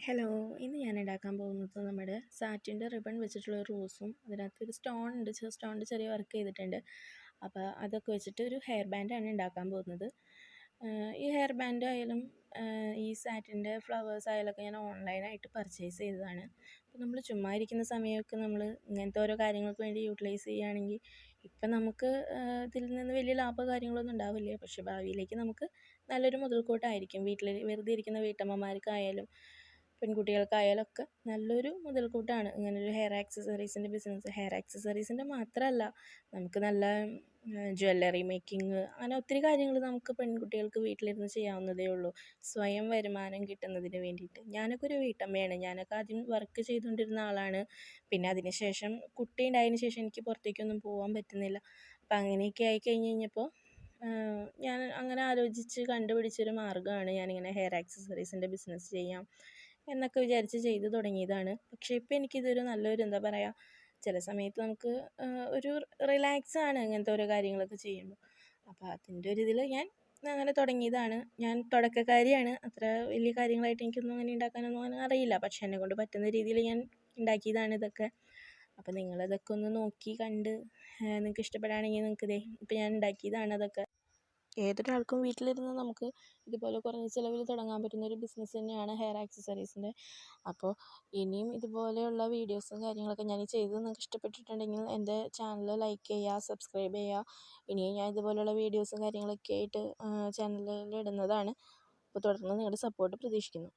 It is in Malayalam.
ഹലോ, ഇന്ന് ഞാൻ ഉണ്ടാക്കാൻ പോകുന്നത് നമ്മുടെ സാറ്റിൻ്റെ റിബൺ വെച്ചിട്ടുള്ള ഒരു റോസും അതിനകത്ത് ഒരു സ്റ്റോൺ ഉണ്ട്, സ്റ്റോണിൻ്റെ ചെറിയ വർക്ക് ചെയ്തിട്ടുണ്ട്. അപ്പോൾ അതൊക്കെ വെച്ചിട്ട് ഒരു ഹെയർ ബാൻഡാണ് ഉണ്ടാക്കാൻ പോകുന്നത്. ഈ ഹെയർ ബാൻഡ് ആയാലും ഈ സാറ്റിൻ്റെ ഫ്ലവേഴ്സ് ആയാലൊക്കെ ഞാൻ ഓൺലൈനായിട്ട് പർച്ചേസ് ചെയ്തതാണ്. അപ്പോൾ നമ്മൾ ചുമ്മാ ഇരിക്കുന്ന സമയമൊക്കെ നമ്മൾ ഇങ്ങനത്തെ ഓരോ കാര്യങ്ങൾക്ക് വേണ്ടി യൂട്ടിലൈസ് ചെയ്യുകയാണെങ്കിൽ ഇപ്പം നമുക്ക് ഇതിൽ നിന്ന് വലിയ ലാഭമോ കാര്യങ്ങളൊന്നും ഉണ്ടാവില്ല, പക്ഷേ ഭാവിയിലേക്ക് നമുക്ക് നല്ലൊരു മുതൽക്കൂട്ടായിരിക്കും. വീട്ടിൽ വെറുതെ ഇരിക്കുന്ന വീട്ടമ്മമാർക്കായാലും പെൺകുട്ടികൾക്കായാലൊക്കെ നല്ലൊരു മുതൽക്കൂട്ടാണ് ഇങ്ങനൊരു ഹെയർ ആക്സസറീസിൻ്റെ ബിസിനസ്. ഹെയർ ആക്സസറീസിൻ്റെ മാത്രമല്ല, നമുക്ക് നല്ല ജ്വല്ലറി മേക്കിങ്, അങ്ങനെ ഒത്തിരി കാര്യങ്ങൾ നമുക്ക് പെൺകുട്ടികൾക്ക് വീട്ടിലിരുന്ന് ചെയ്യാവുന്നതേ ഉള്ളൂ, സ്വയം വരുമാനം കിട്ടുന്നതിന് വേണ്ടിയിട്ട്. ഞാനൊക്കെ ഒരു വീട്ടമ്മയാണ്. ഞാനൊക്കെ ആദ്യം വർക്ക് ചെയ്തുകൊണ്ടിരുന്ന ആളാണ്. പിന്നെ അതിന് ശേഷം കുട്ടി ഉണ്ടായതിന് ശേഷം എനിക്ക് പുറത്തേക്കൊന്നും പോകാൻ പറ്റുന്നില്ല. അപ്പം അങ്ങനെയൊക്കെ ആയി കഴിഞ്ഞപ്പോൾ ഞാൻ അങ്ങനെ ആലോചിച്ച് കണ്ടുപിടിച്ചൊരു മാർഗ്ഗമാണ് ഞാനിങ്ങനെ ഹെയർ ആക്സസറീസിൻ്റെ ബിസിനസ് ചെയ്യാം എന്നൊക്കെ വിചാരിച്ച് ചെയ്ത് തുടങ്ങിയതാണ്. പക്ഷേ ഇപ്പോൾ എനിക്കിതൊരു നല്ലൊരു എന്താ പറയുക, ചില സമയത്ത് നമുക്ക് ഒരു റിലാക്സാണ് ഇങ്ങനത്തെ ഓരോ കാര്യങ്ങളൊക്കെ ചെയ്യുമ്പോൾ. അപ്പോൾ അതിൻ്റെ ഒരു ഇതിൽ ഞാൻ അങ്ങനെ തുടങ്ങിയതാണ്. ഞാൻ തുടക്കക്കാരിയാണ്, അത്ര വലിയ കാര്യങ്ങളായിട്ട് എനിക്കൊന്നും അങ്ങനെ ഉണ്ടാക്കാനൊന്നും അങ്ങനെ അറിയില്ല. പക്ഷേ എന്നെക്കൊണ്ട് പറ്റുന്ന രീതിയിൽ ഞാൻ ഉണ്ടാക്കിയതാണ് ഇതൊക്കെ. അപ്പോൾ നിങ്ങളിതൊക്കെ ഒന്ന് നോക്കി കണ്ട് നിങ്ങൾക്ക് ഇഷ്ടപ്പെടുകയാണെങ്കിൽ നിങ്ങൾക്ക് ഇപ്പോൾ ഞാൻ ഉണ്ടാക്കിയതാണ് അതൊക്കെ. ഏതൊരാൾക്കും വീട്ടിലിരുന്ന് നമുക്ക് ഇതുപോലെ കുറഞ്ഞ ചിലവിൽ തുടങ്ങാൻ പറ്റുന്നൊരു ബിസിനസ് തന്നെയാണ് ഹെയർ ആക്സസറീസിൻ്റെ. അപ്പോൾ ഇനിയും ഇതുപോലെയുള്ള വീഡിയോസും കാര്യങ്ങളൊക്കെ ഞാൻ ചെയ്ത് നിങ്ങൾക്ക് ഇഷ്ടപ്പെട്ടിട്ടുണ്ടെങ്കിൽ എൻ്റെ ചാനൽ ലൈക്ക് ചെയ്യുക, സബ്സ്ക്രൈബ് ചെയ്യുക. ഇനിയും ഞാൻ ഇതുപോലെയുള്ള വീഡിയോസും കാര്യങ്ങളൊക്കെ ആയിട്ട് ചാനലിൽ ഇടുന്നതാണ്. അപ്പോൾ തുടർന്ന് നിങ്ങളുടെ സപ്പോർട്ട് പ്രതീക്ഷിക്കുന്നു.